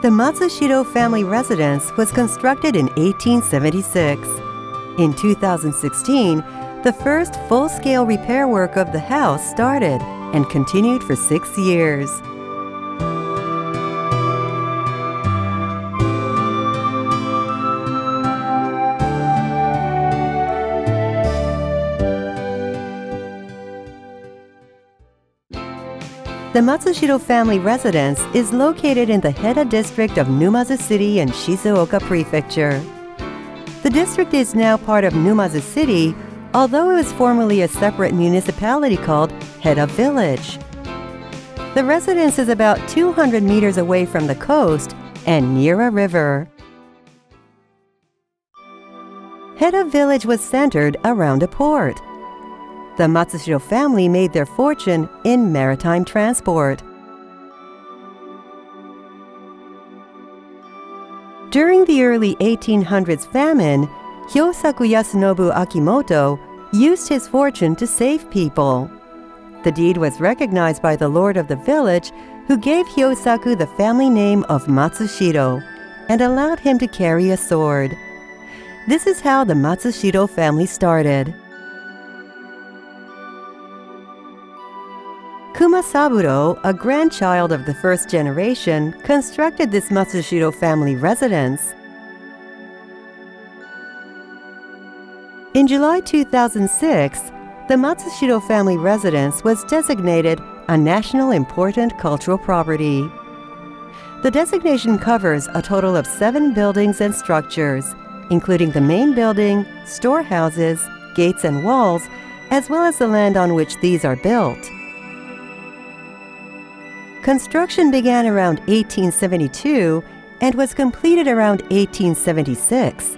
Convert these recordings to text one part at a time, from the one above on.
The Matsushiro Family Residence was constructed in 1876. In 2016, the first full-scale repair work of the house started and continued for 6 years. The Matsushiro Family Residence is located in the Heda district of Numazu City in Shizuoka Prefecture. The district is now part of Numazu City, although it was formerly a separate municipality called Heda Village. The residence is about 200 meters away from the coast and near a river. Heda Village was centered around a port. The Matsushiro family made their fortune in maritime transport. During the early 1800s famine, Hyosaku Yasunobu Akimoto used his fortune to save people. The deed was recognized by the lord of the village, who gave Hyosaku the family name of Matsushiro and allowed him to carry a sword. This is how the Matsushiro family started. Kumasaburo, a grandchild of the first generation, constructed this Matsushiro family residence. In July 2006, the Matsushiro family residence was designated a National Important Cultural Property. The designation covers a total of 7 buildings and structures, including the main building, storehouses, gates and walls, as well as the land on which these are built. Construction began around 1872 and was completed around 1876.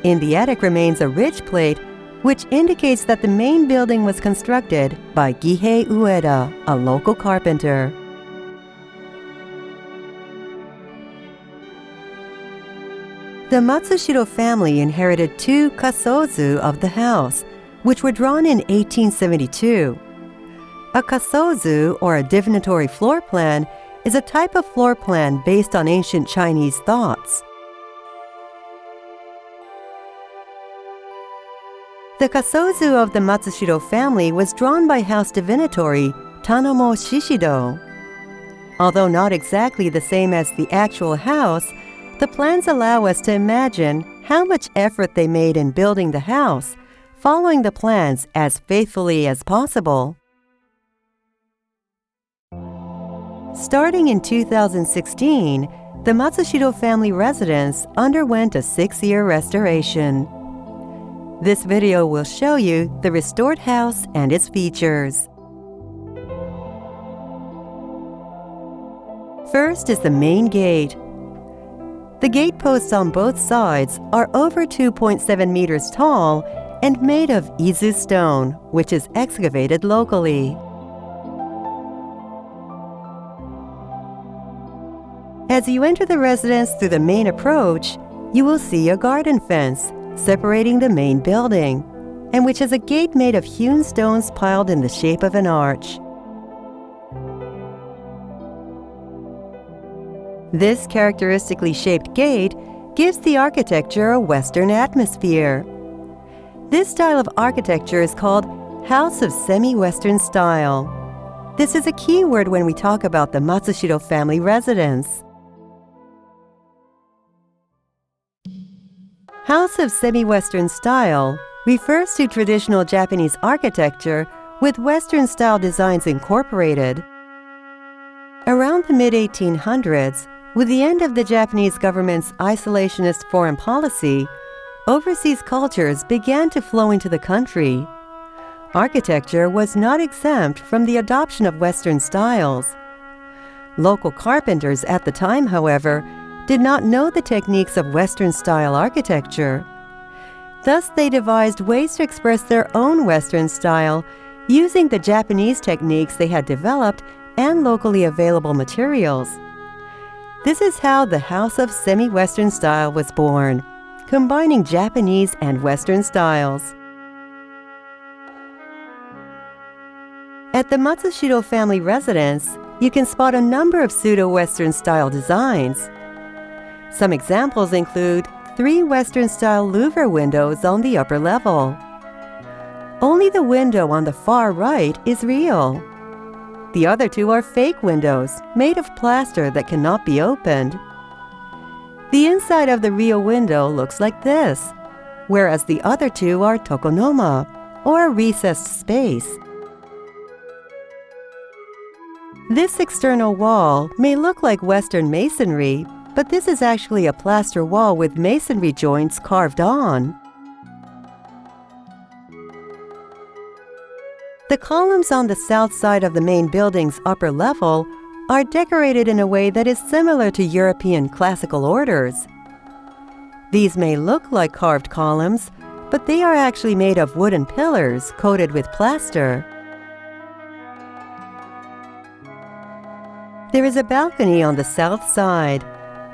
In the attic remains a ridge plate, which indicates that the main building was constructed by Gihei Ueda, a local carpenter. The Matsushiro family inherited 2 kasozu of the house, which were drawn in 1872. A kasozu, or a divinatory floor plan, is a type of floor plan based on ancient Chinese thoughts. The kasozu of the Matsushiro family was drawn by house divinatory Tanomo Shishido. Although not exactly the same as the actual house, the plans allow us to imagine how much effort they made in building the house, following the plans as faithfully as possible. Starting in 2016, the Matsushiro family residence underwent a 6-year restoration. This video will show you the restored house and its features. First is the main gate. The gate posts on both sides are over 2.7 meters tall and made of Izu stone, which is excavated locally. As you enter the residence through the main approach, you will see a garden fence separating the main building, and which has a gate made of hewn stones piled in the shape of an arch. This characteristically shaped gate gives the architecture a Western atmosphere. This style of architecture is called House of Semi-Western Style. This is a key word when we talk about the Matsushiro family residence. House of Semi-Western Style refers to traditional Japanese architecture with Western-style designs incorporated. Around the mid-1800s, with the end of the Japanese government's isolationist foreign policy, overseas cultures began to flow into the country. Architecture was not exempt from the adoption of Western styles. Local carpenters at the time, however, did not know the techniques of Western-style architecture. Thus, they devised ways to express their own Western style using the Japanese techniques they had developed and locally available materials. This is how the House of Semi-Western Style was born, combining Japanese and Western styles. At the Matsushiro family residence, you can spot a number of pseudo-Western style designs. Some examples include 3 Western-style louver windows on the upper level. Only the window on the far right is real. The other 2 are fake windows made of plaster that cannot be opened. The inside of the real window looks like this, whereas the other 2 are tokonoma, or a recessed space. This external wall may look like Western masonry, but this is actually a plaster wall with masonry joints carved on. The columns on the south side of the main building's upper level are decorated in a way that is similar to European classical orders. These may look like carved columns, but they are actually made of wooden pillars coated with plaster. There is a balcony on the south side.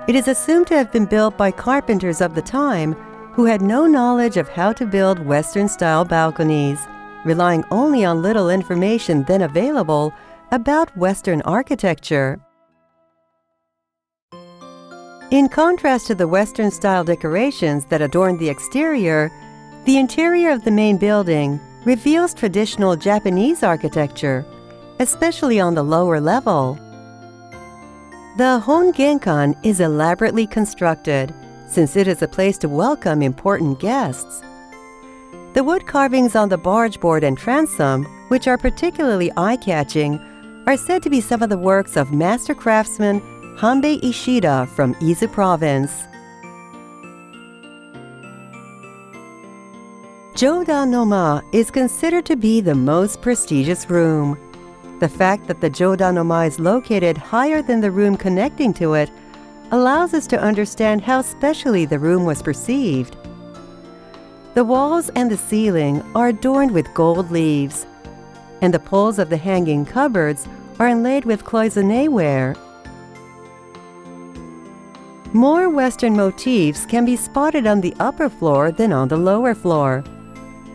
It is assumed to have been built by carpenters of the time who had no knowledge of how to build Western-style balconies, relying only on little information then available about Western architecture. In contrast to the Western-style decorations that adorn the exterior, the interior of the main building reveals traditional Japanese architecture, especially on the lower level. The Hongenkan is elaborately constructed, since it is a place to welcome important guests. The wood carvings on the barge board and transom, which are particularly eye-catching, are said to be some of the works of master craftsman Hanbei Ishida from Izu Province. Jodanoma is considered to be the most prestigious room. The fact that the Jodanoma is located higher than the room connecting to it allows us to understand how specially the room was perceived. The walls and the ceiling are adorned with gold leaves, and the poles of the hanging cupboards are inlaid with cloisonné ware. More Western motifs can be spotted on the upper floor than on the lower floor,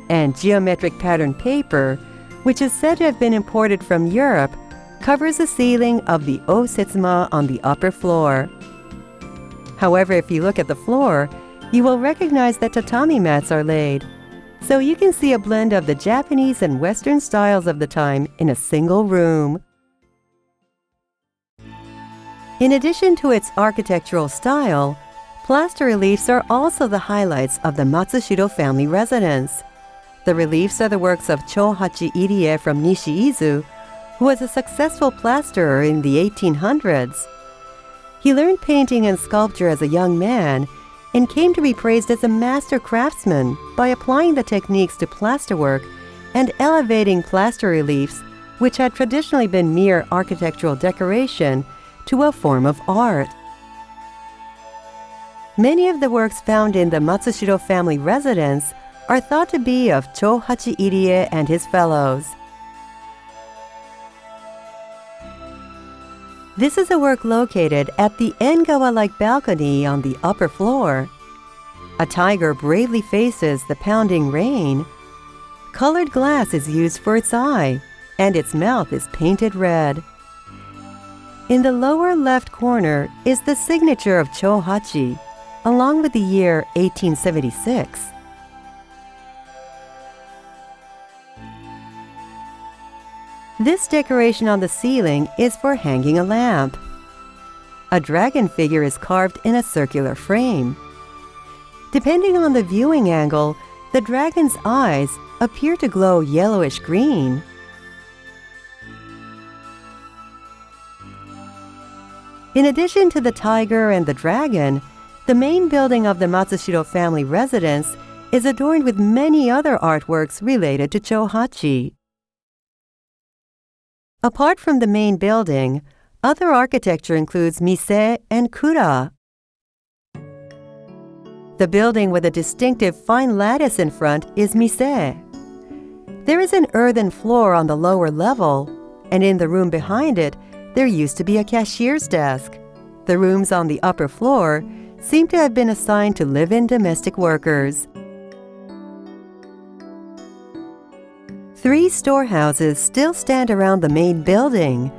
and geometric pattern paper, which is said to have been imported from Europe, covers the ceiling of the osetsuma on the upper floor. However, if you look at the floor, you will recognize that tatami mats are laid, so you can see a blend of the Japanese and Western styles of the time in a single room. In addition to its architectural style, plaster reliefs are also the highlights of the Matsushiro Family Residence. The reliefs are the works of Chohachi Irie from Nishi-Izu, who was a successful plasterer in the 1800s. He learned painting and sculpture as a young man and came to be praised as a master craftsman by applying the techniques to plasterwork and elevating plaster reliefs, which had traditionally been mere architectural decoration, to a form of art. Many of the works found in the Matsushiro Family Residence are thought to be of Chohachi Irie and his fellows. This is a work located at the Engawa-like balcony on the upper floor. A tiger bravely faces the pounding rain. Colored glass is used for its eye, and its mouth is painted red. In the lower left corner is the signature of Chohachi, along with the year 1876. This decoration on the ceiling is for hanging a lamp. A dragon figure is carved in a circular frame. Depending on the viewing angle, the dragon's eyes appear to glow yellowish green. In addition to the tiger and the dragon, the main building of the Matsushiro Family Residence is adorned with many other artworks related to Chohachi. Apart from the main building, other architecture includes mise and kura. The building with a distinctive fine lattice in front is mise. There is an earthen floor on the lower level, and in the room behind it, there used to be a cashier's desk. The rooms on the upper floor seem to have been assigned to live-in domestic workers. 3 storehouses still stand around the main building.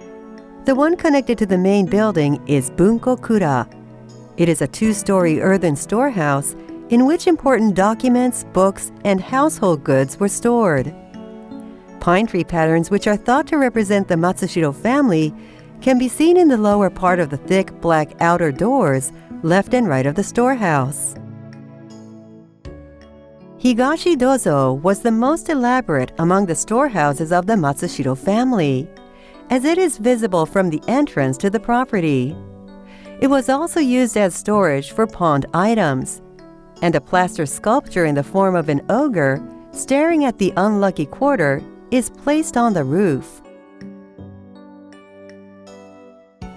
The one connected to the main building is Bunkokura. It is a two-story earthen storehouse in which important documents, books, and household goods were stored. Pine tree patterns, which are thought to represent the Matsushiro family, can be seen in the lower part of the thick black outer doors, left and right of the storehouse. Higashi Dozo was the most elaborate among the storehouses of the Matsushiro family, as it is visible from the entrance to the property. It was also used as storage for pawned items, and a plaster sculpture in the form of an ogre staring at the unlucky quarter is placed on the roof.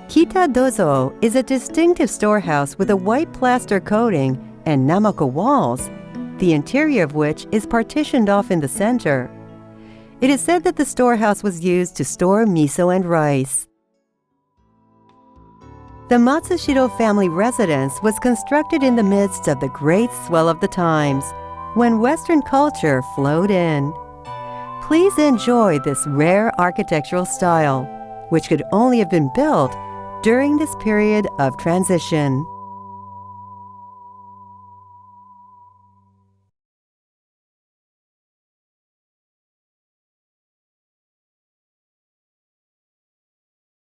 Kita Dozo is a distinctive storehouse with a white plaster coating and namako walls, the interior of which is partitioned off in the center. It is said that the storehouse was used to store miso and rice. The Matsushiro Family Residence was constructed in the midst of the great swell of the times, when Western culture flowed in. Please enjoy this rare architectural style, which could only have been built during this period of transition.